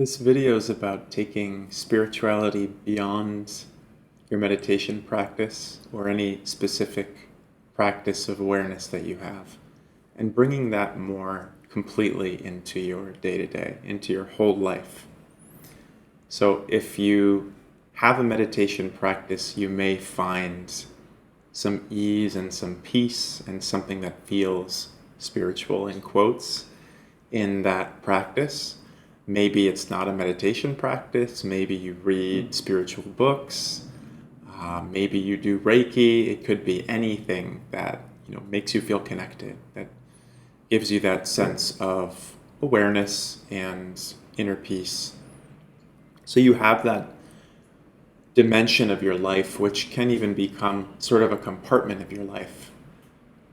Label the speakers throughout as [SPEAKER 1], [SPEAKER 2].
[SPEAKER 1] This video is about taking spirituality beyond your meditation practice or any specific practice of awareness that you have and bringing that more completely into your day-to-day, into your whole life. So if you have a meditation practice, you may find some ease and some peace and something that feels spiritual in quotes in that practice. Maybe it's not a meditation practice. Maybe you read spiritual books. Maybe you do Reiki. It could be anything that makes you feel connected, that gives you that sense of awareness and inner peace. So you have that dimension of your life, which can even become sort of a compartment of your life.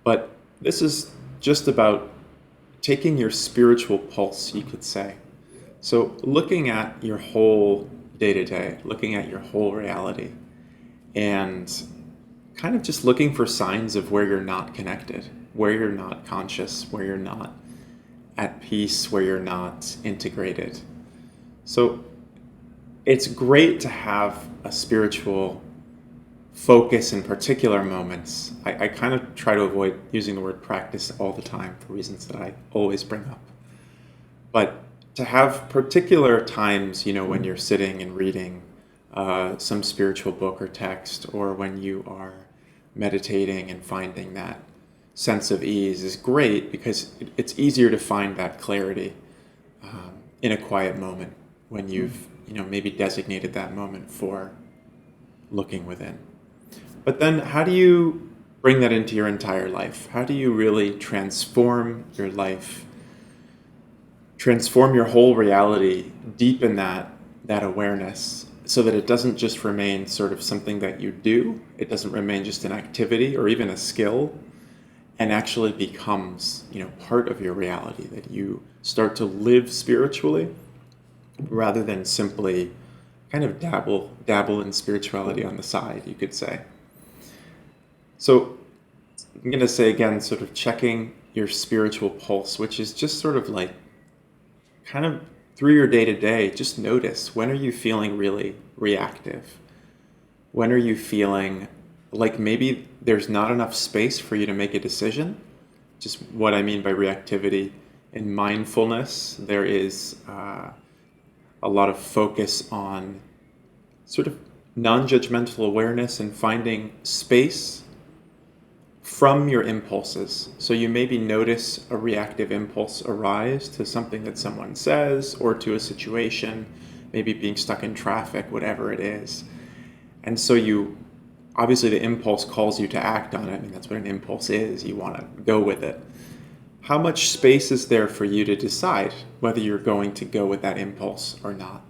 [SPEAKER 1] But this is just about taking your spiritual pulse, you could say. So looking at your whole day-to-day, looking at your whole reality, and kind of just looking for signs of where you're not connected, where you're not conscious, where you're not at peace, where you're not integrated. So it's great to have a spiritual focus in particular moments. I kind of try to avoid using the word practice all the time for reasons that I always bring up. But to have particular times, when you're sitting and reading some spiritual book or text, or when you are meditating and finding that sense of ease is great because it's easier to find that clarity in a quiet moment when you've maybe designated that moment for looking within. But then how do you bring that into your entire life? How do you really transform your life, transform your whole reality, deepen that awareness so that it doesn't just remain sort of something that you do, it doesn't remain just an activity or even a skill, and actually becomes part of your reality, that you start to live spiritually rather than simply kind of dabble in spirituality on the side, you could say. So I'm going to say again, sort of checking your spiritual pulse, which is just sort of like kind of through your day-to-day, just notice, when are you feeling really reactive? When are you feeling like maybe there's not enough space for you to make a decision? Just what I mean by reactivity. In mindfulness, there is a lot of focus on sort of non-judgmental awareness and finding space from your impulses. So you maybe notice a reactive impulse arise to something that someone says or to a situation, maybe being stuck in traffic, whatever it is. And so obviously the impulse calls you to act on it. I mean, that's what an impulse is. You want to go with it. How much space is there for you to decide whether you're going to go with that impulse or not?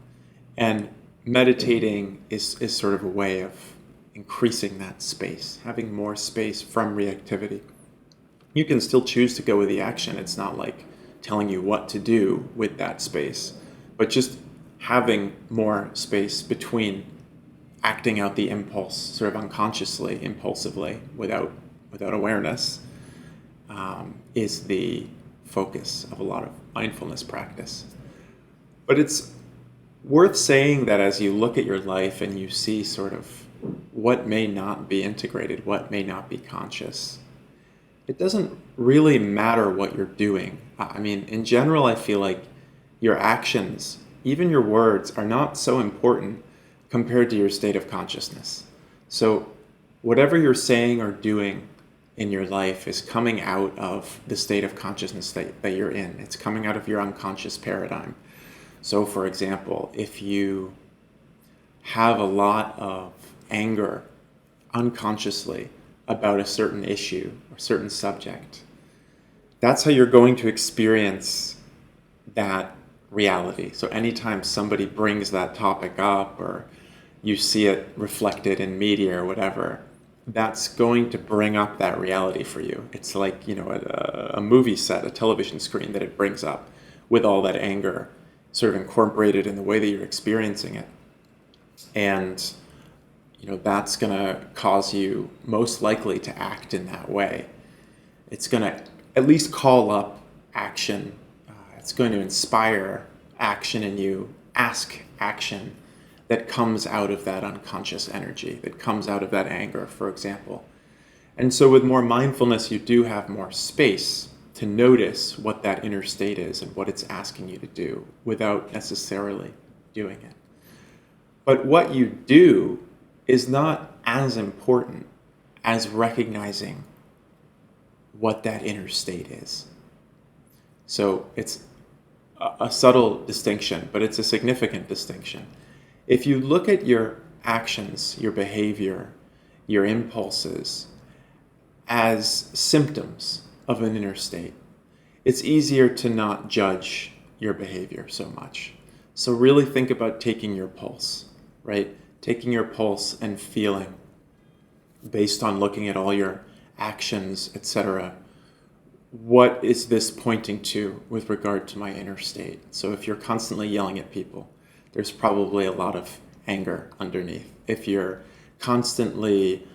[SPEAKER 1] And meditating is sort of a way of increasing that space, having more space from reactivity. You can still choose to go with the action. It's not like telling you what to do with that space, but just having more space between acting out the impulse sort of unconsciously, impulsively, without awareness, is the focus of a lot of mindfulness practice. But it's worth saying that as you look at your life and you see sort of what may not be integrated, what may not be conscious, it doesn't really matter what you're doing. I mean, in general, I feel like your actions, even your words, are not so important compared to your state of consciousness. So whatever you're saying or doing in your life is coming out of the state of consciousness that you're in. It's coming out of your unconscious paradigm. So for example, if you have a lot of anger unconsciously about a certain issue or certain subject, that's how you're going to experience that reality. So anytime somebody brings that topic up or you see it reflected in media or whatever, that's going to bring up that reality for you. It's like, a movie set, a television screen that it brings up with all that anger sort of incorporated in the way that you're experiencing it. And, that's going to cause you most likely to act in that way. It's going to at least call up action. It's going to inspire action in you ask action that comes out of that unconscious energy, that comes out of that anger, for example. And so with more mindfulness, you do have more space to notice what that inner state is and what it's asking you to do without necessarily doing it. But what you do is not as important as recognizing what that inner state is. So it's a subtle distinction, but it's a significant distinction. If you look at your actions, your behavior, your impulses as symptoms of an inner state, it's easier to not judge your behavior so much. So really think about taking your pulse, right? Taking your pulse and feeling based on looking at all your actions, etc. What is this pointing to with regard to my inner state? So if you're constantly yelling at people, there's probably a lot of anger underneath. If you're constantly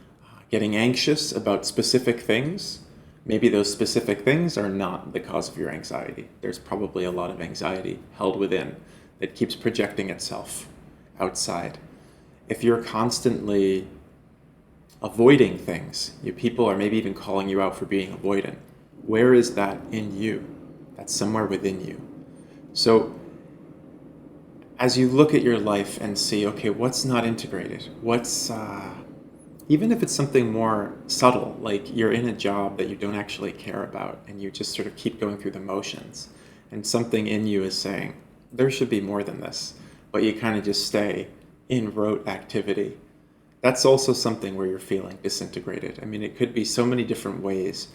[SPEAKER 1] getting anxious about specific things, maybe those specific things are not the cause of your anxiety. There's probably a lot of anxiety held within that keeps projecting itself outside. If you're constantly avoiding things, people are maybe even calling you out for being avoidant. Where is that in you? That's somewhere within you. So as you look at your life and see, okay, what's not integrated? Even if it's something more subtle, like you're in a job that you don't actually care about and you just sort of keep going through the motions, and something in you is saying, there should be more than this, but you kind of just stay in rote activity. That's also something where you're feeling disintegrated. I mean, it could be so many different ways,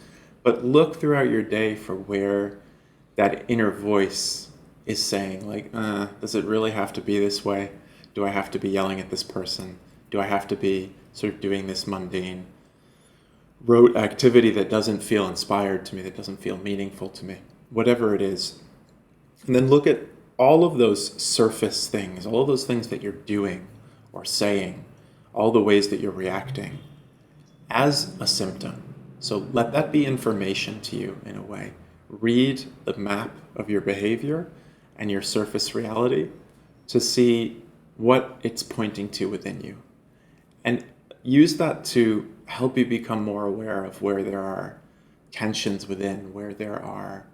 [SPEAKER 1] but look throughout your day for where that inner voice is saying, like, does it really have to be this way? Do I have to be yelling at this person? Do I have to be sort of doing this mundane, rote activity that doesn't feel inspired to me, that doesn't feel meaningful to me? Whatever it is. And then look at all of those surface things, all of those things that you're doing or saying, all the ways that you're reacting as a symptom. So let that be information to you in a way. Read the map of your behavior and your surface reality to see what it's pointing to within you. And use that to help you become more aware of where there are tensions within, where there are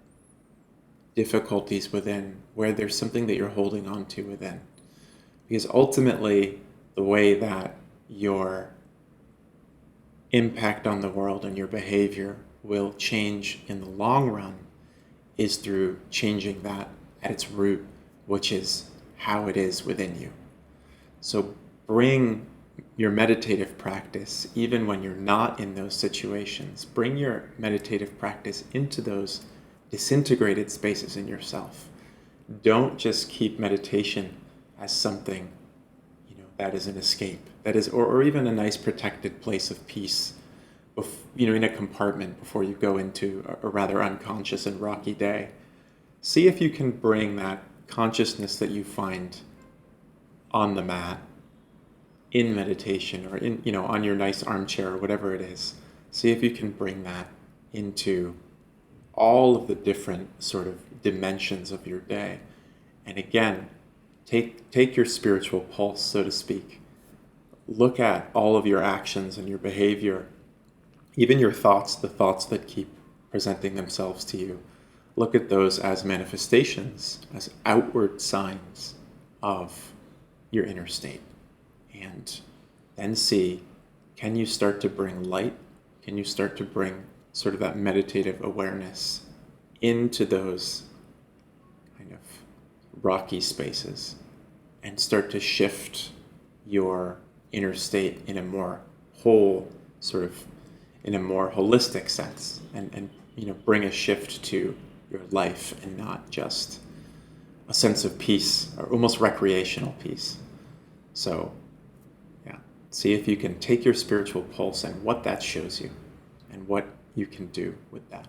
[SPEAKER 1] difficulties within, where there's something that you're holding on to within. Because ultimately, the way that your impact on the world and your behavior will change in the long run is through changing that at its root, which is how it is within you. So bring your meditative practice, even when you're not in those situations, bring your meditative practice into those disintegrated spaces in yourself. Don't just keep meditation as something, that is an escape, that is, or even a nice protected place of peace, in a compartment before you go into a rather unconscious and rocky day. See if you can bring that consciousness that you find on the mat, in meditation, or on your nice armchair, or whatever it is. See if you can bring that into all of the different sort of dimensions of your day. And again, take your spiritual pulse, so to speak. Look at all of your actions and your behavior, even your thoughts, the thoughts that keep presenting themselves to you. Look at those as manifestations, as outward signs of your inner state. And then see, can you start to bring light? Can you start to bring sort of that meditative awareness into those kind of rocky spaces and start to shift your inner state in a more whole, sort of in a more holistic sense, and bring a shift to your life and not just a sense of peace or almost recreational peace. So see if you can take your spiritual pulse and what that shows you and what you can do with that.